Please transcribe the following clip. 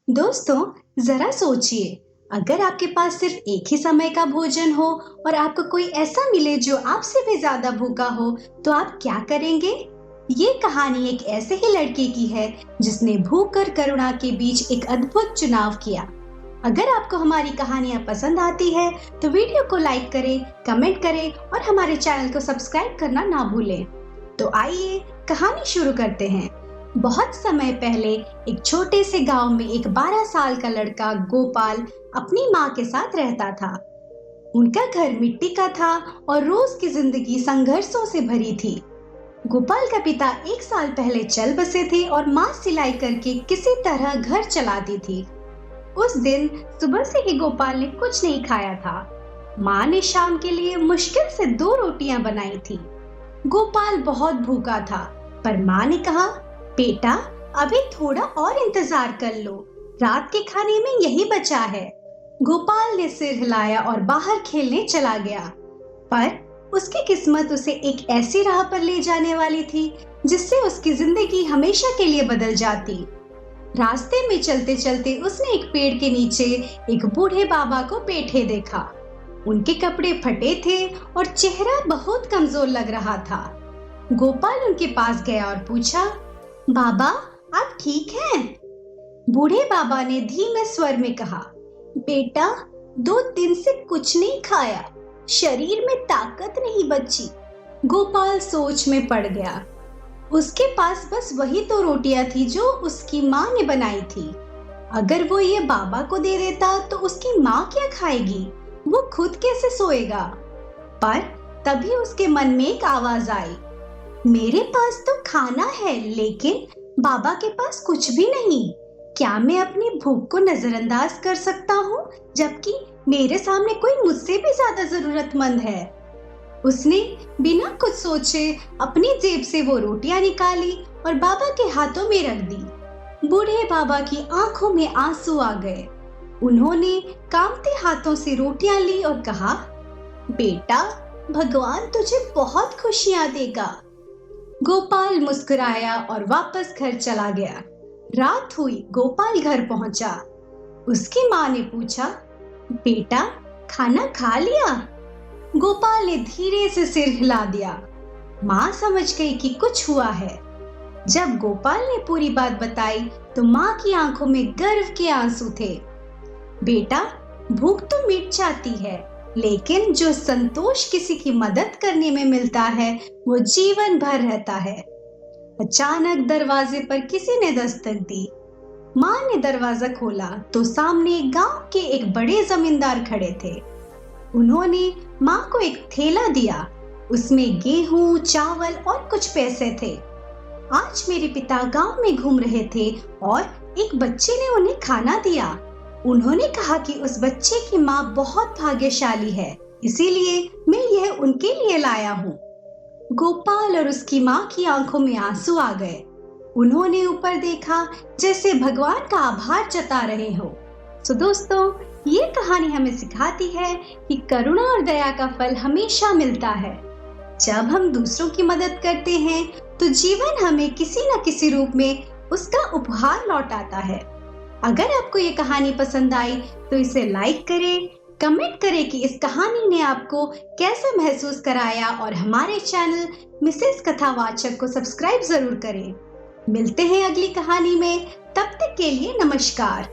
दोस्तों, जरा सोचिए, अगर आपके पास सिर्फ एक ही समय का भोजन हो और आपको कोई ऐसा मिले जो आपसे भी ज्यादा भूखा हो, तो आप क्या करेंगे? ये कहानी एक ऐसे ही लड़के की है जिसने भूख और करुणा के बीच एक अद्भुत चुनाव किया। अगर आपको हमारी कहानियाँ पसंद आती है, तो वीडियो को लाइक करें, कमेंट करें और हमारे चैनल को सब्सक्राइब करना ना भूलें। तो आइए कहानी शुरू करते हैं। बहुत समय पहले एक छोटे से गांव में एक 12 साल का लड़का गोपाल अपनी माँ के साथ रहता था। उनका घर मिट्टी का था और रोज की जिंदगी संघर्षों से भरी थी। गोपाल का पिता 1 साल पहले चल बसे थे और माँ सिलाई करके किसी तरह घर चलाती थी। उस दिन सुबह से ही गोपाल ने कुछ नहीं खाया था। माँ ने शाम के लिए मुश्किल से 2 रोटियां बनाई थी। गोपाल बहुत भूखा था, पर माँ ने कहा, बेटा, अभी थोड़ा और इंतजार कर लो, रात के खाने में यही बचा है। गोपाल ने सिर हिलाया और बाहर खेलने चला गया, पर उसकी किस्मत उसे एक ऐसी राह पर ले जाने वाली थी जिससे उसकी जिंदगी हमेशा के लिए बदल जाती। रास्ते में चलते चलते उसने एक पेड़ के नीचे एक बूढ़े बाबा को बैठे देखा। उनके कपड़े फटे थे और चेहरा बहुत कमजोर लग रहा था। गोपाल उनके पास गया और पूछा, बाबा, आप ठीक हैं? बूढ़े बाबा ने धीमे स्वर में कहा, बेटा, 2 दिन से कुछ नहीं खाया, शरीर में ताकत नहीं बची। गोपाल सोच में पड़ गया। उसके पास बस वही 2 रोटियां थी जो उसकी माँ ने बनाई थी। अगर वो ये बाबा को दे देता तो उसकी माँ क्या खाएगी? वो खुद कैसे सोएगा? पर तभी उसके मन में एक आवाज आई, मेरे पास तो खाना है, लेकिन बाबा के पास कुछ भी नहीं। क्या मैं अपनी भूख को नजरअंदाज कर सकता हूँ, जबकि मेरे सामने कोई मुझसे भी ज्यादा जरूरतमंद है? उसने बिना कुछ सोचे अपनी जेब से वो रोटियां निकाली और बाबा के हाथों में रख दी। बूढ़े बाबा की आंखों में आंसू आ गए। उन्होंने कांपते हाथों से रोटियां ली और कहा, बेटा, भगवान तुझे बहुत खुशियां देगा। गोपाल मुस्कुराया और वापस घर चला गया। रात हुई, गोपाल घर पहुंचा। उसकी माँ ने पूछा, बेटा, खाना खा लिया? गोपाल ने धीरे से सिर हिला दिया। माँ समझ गई कि कुछ हुआ है। जब गोपाल ने पूरी बात बताई तो माँ की आंखों में गर्व के आंसू थे। बेटा, भूख तो मिट जाती है, लेकिन जो संतोष किसी की मदद करने में मिलता है, वो जीवन भर रहता है। अचानक दरवाजे पर किसी ने दस्तक दी। माँ ने दरवाजा खोला तो सामने गांव के एक बड़े जमींदार खड़े थे। उन्होंने माँ को एक थैला दिया। उसमें गेहूं, चावल और कुछ पैसे थे। आज मेरे पिता गांव में घूम रहे थे और एक बच्चे ने उन्हें खाना दिया। उन्होंने कहा कि उस बच्चे की माँ बहुत भाग्यशाली है, इसीलिए मैं यह उनके लिए लाया हूँ। गोपाल और उसकी माँ की आंखों में आंसू आ गए। उन्होंने ऊपर देखा, जैसे भगवान का आभार जता रहे हो। तो दोस्तों, ये कहानी हमें सिखाती है कि करुणा और दया का फल हमेशा मिलता है। जब हम दूसरों की मदद करते हैं, तो जीवन हमें किसी न किसी रूप में उसका उपहार लौटाता है। अगर आपको ये कहानी पसंद आई तो इसे लाइक करें, कमेंट करें कि इस कहानी ने आपको कैसा महसूस कराया और हमारे चैनल मिसेस कथावाचक को सब्सक्राइब जरूर करें। मिलते हैं अगली कहानी में, तब तक के लिए नमस्कार।